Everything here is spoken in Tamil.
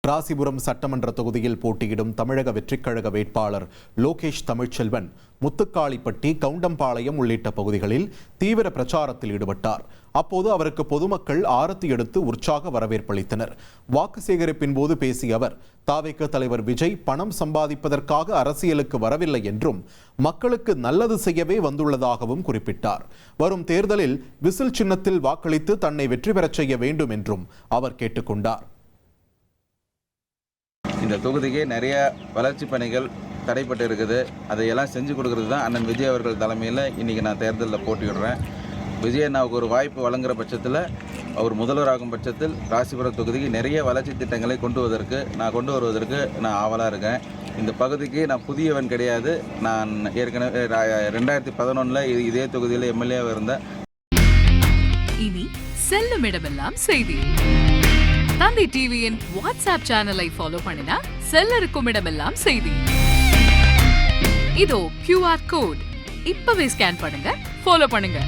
ராசிபுரம் சட்டமன்ற தொகுதியில் போட்டியிடும் தமிழக வெற்றிக்கழக வேட்பாளர் லோகேஷ் தமிழ்ச்செல்வன் முத்துக்காளிப்பட்டி, கவுண்டம்பாளையம் உள்ளிட்ட பகுதிகளில் தீவிர பிரச்சாரத்தில் ஈடுபட்டார். அப்போது அவருக்கு பொதுமக்கள் ஆரத்தி எடுத்து உற்சாக வரவேற்பளித்தனர். வாக்கு சேகரிப்பின் போது பேசிய அவர், தாவேக தலைவர் விஜய் பணம் சம்பாதிப்பதற்காக அரசியலுக்கு வரவில்லை என்றும் மக்களுக்கு நல்லது செய்யவே வந்துள்ளதாகவும் குறிப்பிட்டார். வரும் தேர்தலில் விசில் சின்னத்தில் வாக்களித்து தன்னை வெற்றி பெறச் செய்ய வேண்டும் என்றும் அவர் கேட்டுக்கொண்டார். இந்த தொகுதிக்கு நிறைய வளர்ச்சி பணிகள் தடைப்பட்டு இருக்குது. அதையெல்லாம் செஞ்சு கொடுக்கறது தான் அண்ணன் விஜய் அவர்கள் தலைமையில் இன்றைக்கி நான் தேர்தலில் போட்டியிடுறேன். விஜய் அண்ணாவுக்கு ஒரு வாய்ப்பு வழங்குகிற பட்சத்தில், அவர் முதல்வராகும் பட்சத்தில் ராசிபுரம் தொகுதிக்கு நிறைய வளர்ச்சி திட்டங்களை கொண்டு வருவதற்கு நான் ஆவலாக இருக்கேன். இந்த பகுதிக்கு நான் புதியவன் கிடையாது. நான் ஏற்கனவே 2011 இதே தொகுதியில் எம்எல்ஏவாக இருந்தேன். இனி செல்லும் இடமெல்லாம் செய்தி. தந்தி டிவியின் வாட்ஸ்அப் சேனலை ஃபாலோ பண்ணினா செல்ல இருக்கும் இடமெல்லாம் செய்தி. இதோ QR கோட் இப்பவே ஸ்கேன் பண்ணுங்க, ஃபாலோ பண்ணுங்க.